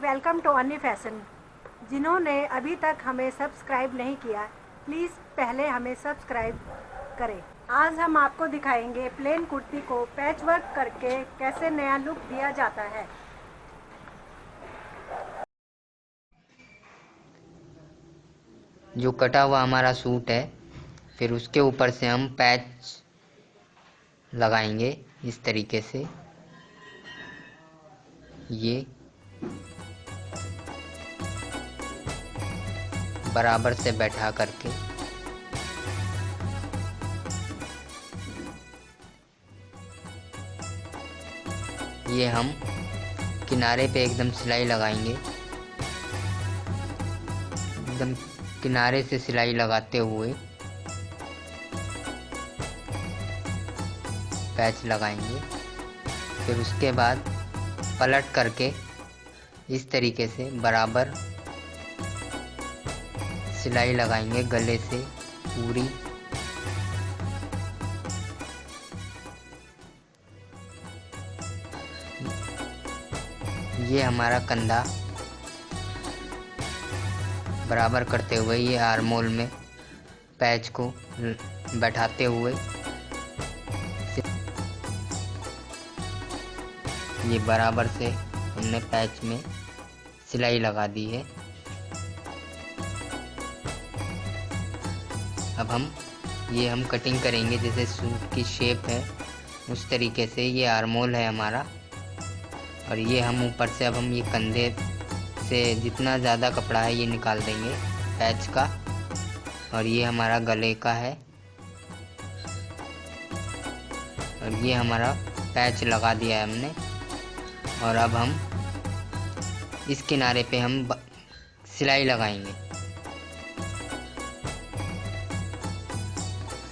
Welcome to अन्नी fashion. जिन्होंने अभी तक हमें सब्सक्राइब नहीं किया, प्लीज़ पहले हमें सब्सक्राइब करें। आज हम आपको दिखाएंगे प्लेन कुर्ती को पैच वर्क करके कैसे नया लुक दिया जाता है। जो कटा हुआ हमारा सूट है, फिर उसके ऊपर से हम पैच लगाएंगे इस तरीके से। ये बराबर से बैठा करके ये हम किनारे पे एकदम सिलाई लगाएंगे। एकदम किनारे से सिलाई लगाते हुए पैच लगाएंगे। फिर उसके बाद पलट करके इस तरीके से बराबर सिलाई लगाएंगे गले से पूरी। ये हमारा कंधा बराबर करते हुए ये आर्मोल में पैच को बैठाते हुए ये बराबर से हमने पैच में सिलाई लगा दी है। अब हम कटिंग करेंगे जैसे सूट की शेप है उस तरीके से। ये आर्मोल है हमारा, और ये हम ऊपर से अब हम ये कंधे से जितना ज़्यादा कपड़ा है ये निकाल देंगे पैच का। और ये हमारा गले का है, और ये हमारा पैच लगा दिया है हमने। और अब हम इस किनारे पे हम सिलाई लगाएंगे।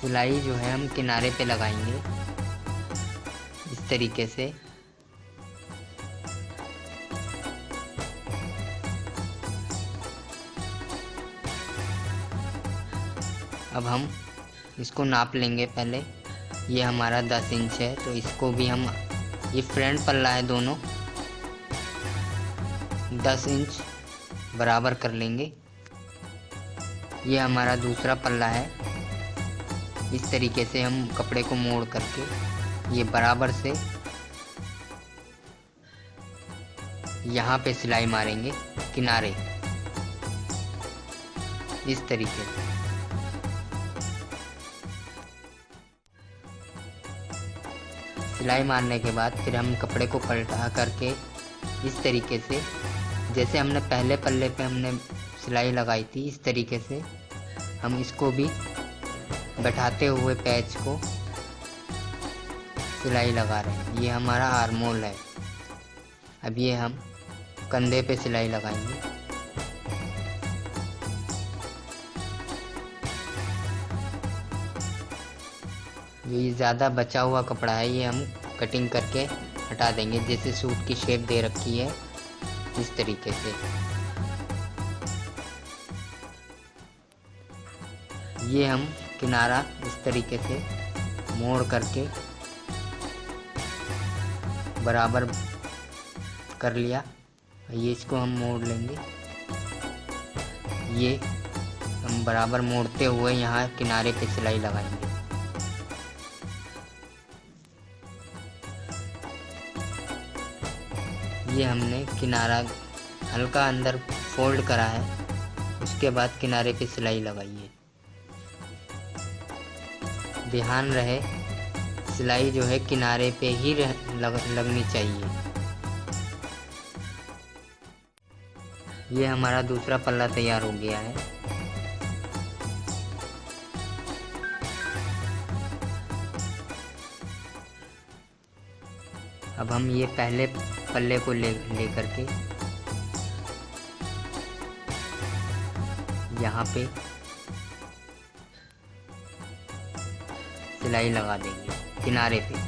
सिलाई जो है हम किनारे पे लगाएंगे इस तरीके से। अब हम इसको नाप लेंगे पहले। ये हमारा 10 इंच है, तो इसको भी हम, ये फ्रंट पल्ला है दोनों, 10 इंच बराबर कर लेंगे। ये हमारा दूसरा पल्ला है। इस तरीके से हम कपड़े को मोड़ करके ये बराबर से यहाँ पे सिलाई मारेंगे किनारे इस तरीके से। सिलाई मारने के बाद फिर हम कपड़े को पलटा करके इस तरीके से, जैसे हमने पहले पल्ले पे हमने सिलाई लगाई थी, इस तरीके से हम इसको भी बैठाते हुए पैच को सिलाई लगा रहे हैं। ये हमारा आर्मोल है। अब ये हम कंधे पे सिलाई लगाएंगे। ये ज़्यादा बचा हुआ कपड़ा है, ये हम कटिंग करके हटा देंगे। जैसे सूट की शेप दे रखी है इस तरीके से। ये हम किनारा इस तरीके से मोड़ करके बराबर कर लिया। ये इसको हम मोड़ लेंगे। ये हम बराबर मोड़ते हुए यहाँ किनारे पे सिलाई लगाएंगे। ये हमने किनारा हल्का अंदर फोल्ड करा है, उसके बाद किनारे पे सिलाई लगाई है। ध्यान रहे सिलाई जो है किनारे पे ही लगनी चाहिए। ये हमारा दूसरा पल्ला तैयार हो गया है। अब हम ये पहले पल्ले को ले करके यहाँ पे सिलाई लगा देंगे किनारे पे।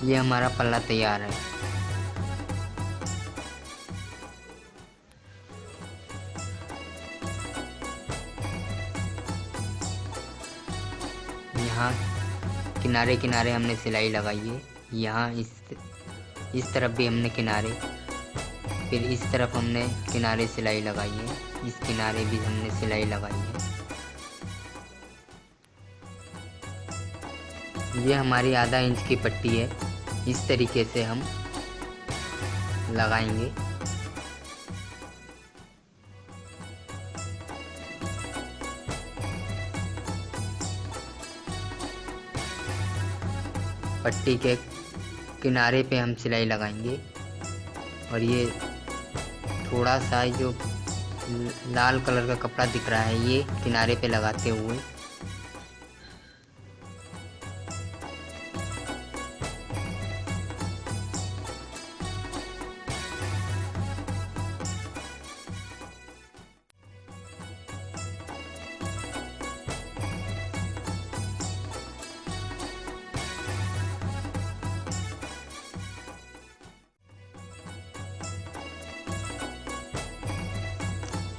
ये हमारा पल्ला तैयार है। यहाँ किनारे किनारे हमने सिलाई लगाई है। यहाँ इस तरफ भी हमने किनारे, फिर इस तरफ हमने किनारे सिलाई लगाई है, इस किनारे भी हमने सिलाई लगाई है। ये हमारी आधा इंच की पट्टी है, इस तरीके से हम लगाएंगे। पट्टी के किनारे पे हम सिलाई लगाएंगे और ये थोड़ा सा जो लाल कलर का कपड़ा दिख रहा है ये किनारे पे लगाते हुए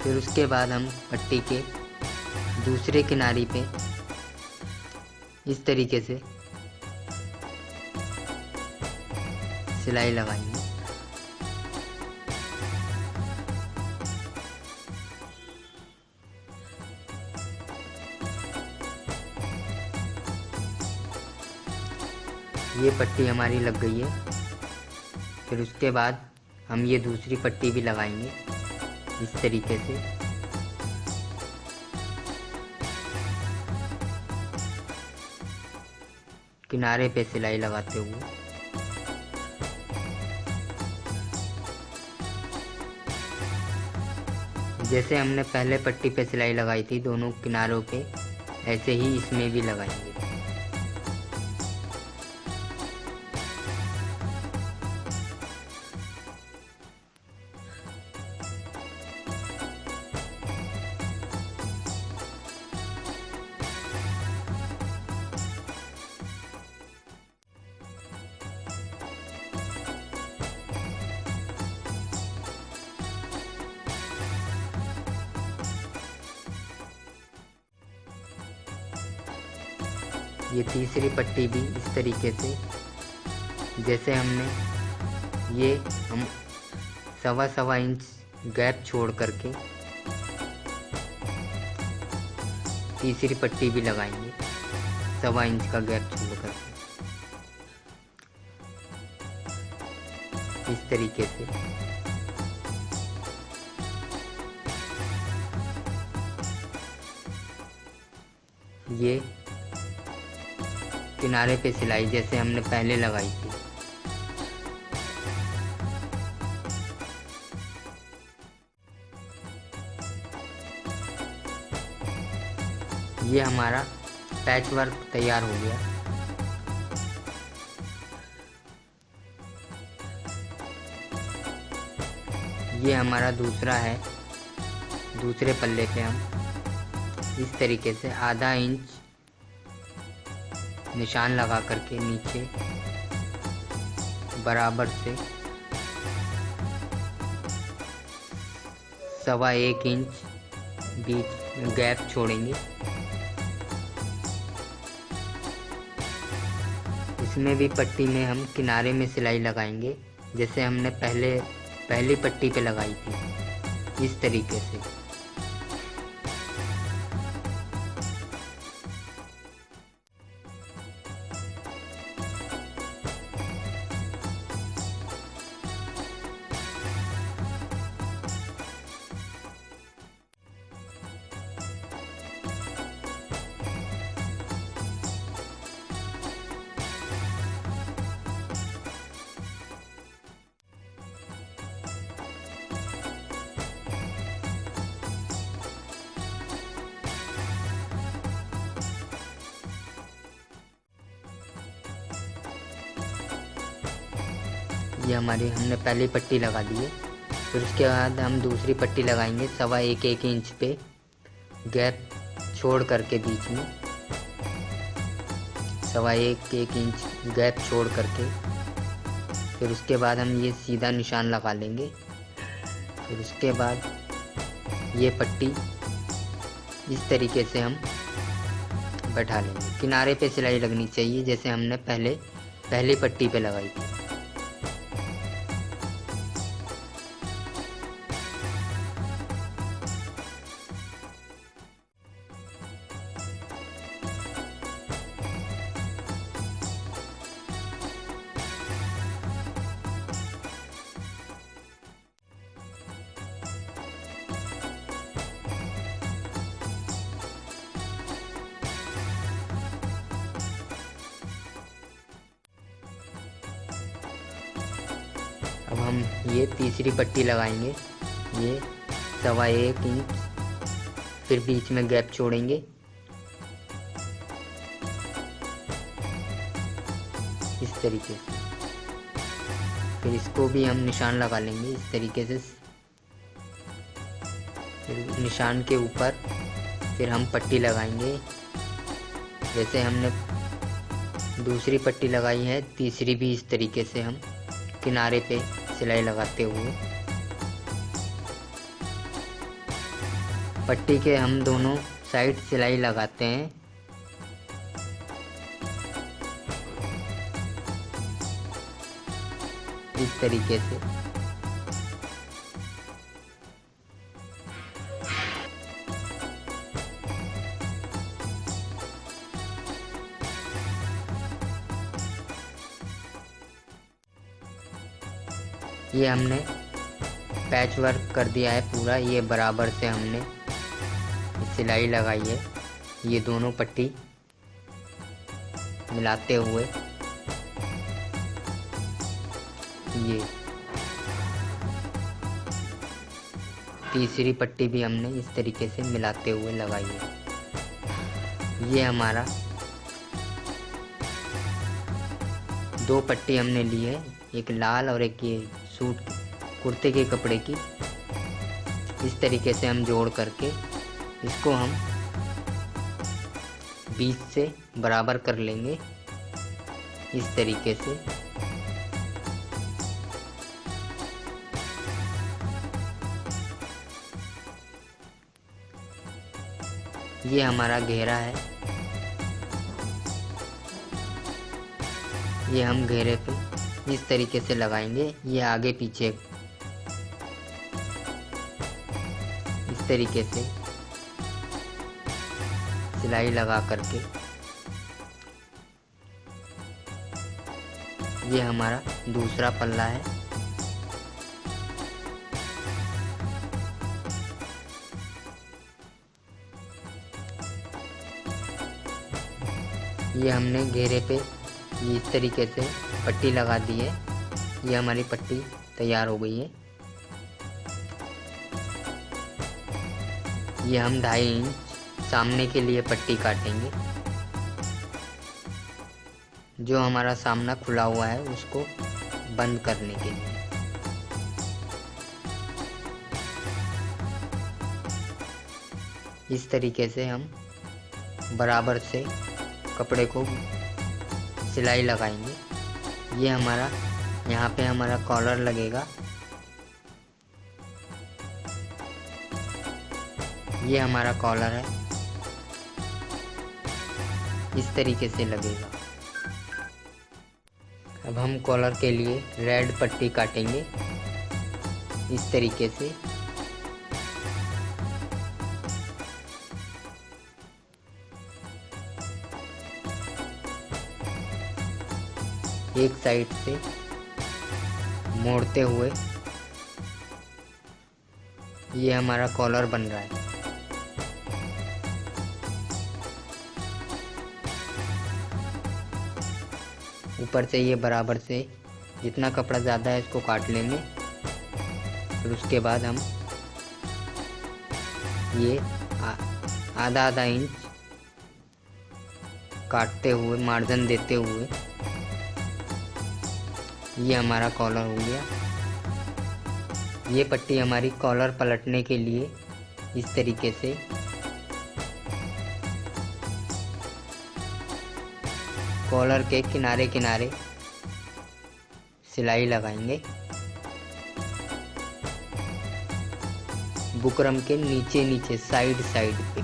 फिर उसके बाद हम पट्टी के दूसरे किनारे पे इस तरीके से सिलाई लगाएंगे। ये पट्टी हमारी लग गई है। फिर उसके बाद हम ये दूसरी पट्टी भी लगाएंगे इस तरीके से। किनारे पे सिलाई लगाते हुए जैसे हमने पहले पट्टी पे सिलाई लगाई थी दोनों किनारों पे, ऐसे ही इसमें भी लगाएंगे। ये तीसरी पट्टी भी इस तरीके से, जैसे हमने ये हम सवा इंच गैप छोड़ करके तीसरी पट्टी भी लगाएंगे, 1.25 इंच का गैप छोड़ करके इस तरीके से। ये किनारे पे सिलाई जैसे हमने पहले लगाई थी। ये हमारा पैच वर्क तैयार हो गया। ये हमारा दूसरा है, दूसरे पल्ले पे हम इस तरीके से 1/2 इंच निशान लगा करके नीचे बराबर से 1.25 इंच बीच गैप छोड़ेंगे। इसमें भी पट्टी में हम किनारे में सिलाई लगाएंगे जैसे हमने पहली पट्टी पे लगाई थी, इस तरीके से। ये हमारी हमने पहली पट्टी लगा दी है। फिर उसके बाद हम दूसरी पट्टी लगाएंगे 1.25 इंच पे गैप छोड़ करके बीच में 1.25 इंच गैप छोड़ करके फिर उसके बाद हम ये सीधा निशान लगा लेंगे। फिर उसके बाद ये पट्टी इस तरीके से हम बैठा लेंगे। किनारे पे सिलाई लगनी चाहिए जैसे हमने पहली पट्टी पे लगाई थी। अब हम ये तीसरी पट्टी लगाएंगे, ये 1.25 इंच, फिर बीच में गैप छोड़ेंगे। इस तरीके से फिर इसको भी हम निशान लगा लेंगे इस तरीके से। फिर निशान के ऊपर फिर हम पट्टी लगाएंगे जैसे हमने दूसरी पट्टी लगाई है, तीसरी भी इस तरीके से हम किनारे पे सिलाई लगाते हुए पट्टी के हम दोनों साइड सिलाई लगाते हैं। इस तरीके से ये हमने पैच वर्क कर दिया है पूरा। ये बराबर से हमने सिलाई लगाई है, ये दोनों पट्टी मिलाते हुए। ये तीसरी पट्टी भी हमने इस तरीके से मिलाते हुए लगाई है। ये हमारा 2 पट्टी हमने ली है, एक लाल और एक ये सूट कुर्ते के कपड़े की। इस तरीके से हम जोड़ करके इसको हम बीच से बराबर कर लेंगे इस तरीके से। ये हमारा घेरा है, ये हम घेरे पे इस तरीके से लगाएंगे। ये आगे पीछे इस तरीके से सिलाई लगा करके ये हमारा दूसरा पल्ला है। ये हमने घेरे पे ये इस तरीके से पट्टी लगा दी है। ये हमारी पट्टी तैयार हो गई है। ये हम 2.5 इंच सामने के लिए पट्टी काटेंगे। जो हमारा सामना खुला हुआ है उसको बंद करने के लिए। इस तरीके से हम बराबर से कपड़े को सिलाई लगाएंगे। ये हमारा यहाँ पे हमारा कॉलर लगेगा। ये हमारा कॉलर है, इस तरीके से लगेगा। अब हम कॉलर के लिए रेड पट्टी काटेंगे इस तरीके से। एक साइड से मोड़ते हुए ये हमारा कॉलर बन रहा है। ऊपर से ये बराबर से जितना कपड़ा ज़्यादा है इसको काट लेंगे। फिर उसके बाद हम ये आधा इंच काटते हुए मार्जिन देते हुए ये हमारा कॉलर हो गया। ये पट्टी हमारी कॉलर पलटने के लिए इस तरीके से कॉलर के किनारे किनारे सिलाई लगाएंगे। बुकरम के नीचे नीचे साइड पे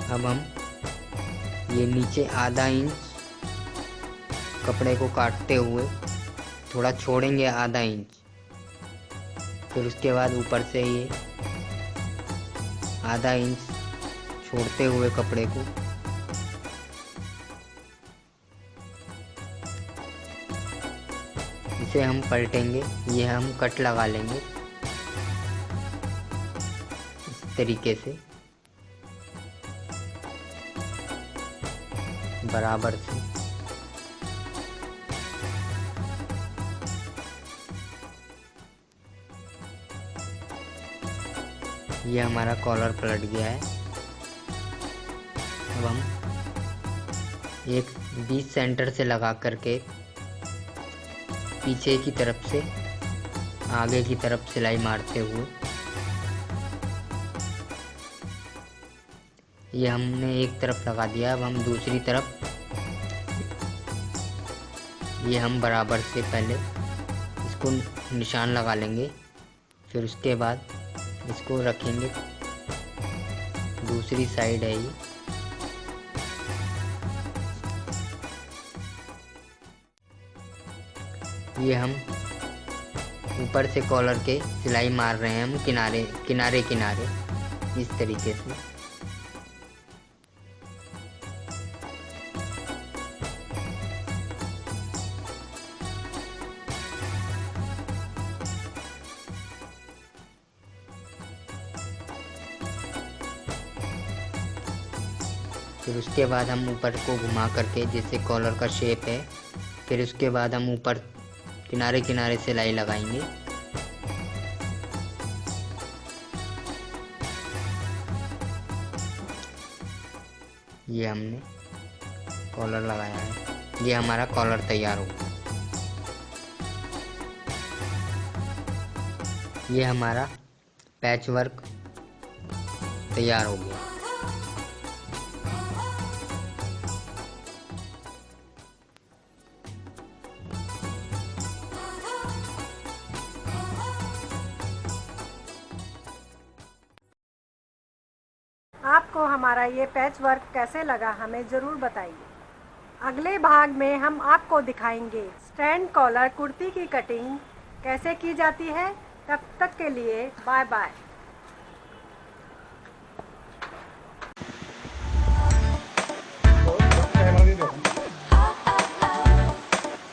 अब हम ये नीचे आधा इंच कपड़े को काटते हुए थोड़ा छोड़ेंगे, आधा इंच। फिर उसके बाद ऊपर से ये आधा इंच छोड़ते हुए कपड़े को इसे हम पलटेंगे। ये हम कट लगा लेंगे इस तरीके से बराबर से। ये हमारा कॉलर पलट गया है। अब हम एक 20 सेंटर से लगा करके पीछे की तरफ से आगे की तरफ सिलाई मारते हुए ये हमने एक तरफ लगा दिया। अब हम दूसरी तरफ ये हम बराबर से पहले इसको निशान लगा लेंगे। फिर उसके बाद इसको रखेंगे, दूसरी साइड है ये हम ऊपर से कॉलर के सिलाई मार रहे हैं हम किनारे किनारे किनारे इस तरीके से। फिर उसके बाद हम ऊपर को घुमा करके जैसे कॉलर का शेप है, फिर उसके बाद हम ऊपर किनारे किनारे सिलाई लगाएंगे। ये हमने कॉलर लगाया है। ये हमारा कॉलर तैयार हो गया। ये हमारा पैच वर्क तैयार हो गया। आपको हमारा ये पैच वर्क कैसे लगा हमें ज़रूर बताइए। अगले भाग में हम आपको दिखाएंगे स्टैंड कॉलर कुर्ती की कटिंग कैसे की जाती है। तब तक के लिए बाय बाय।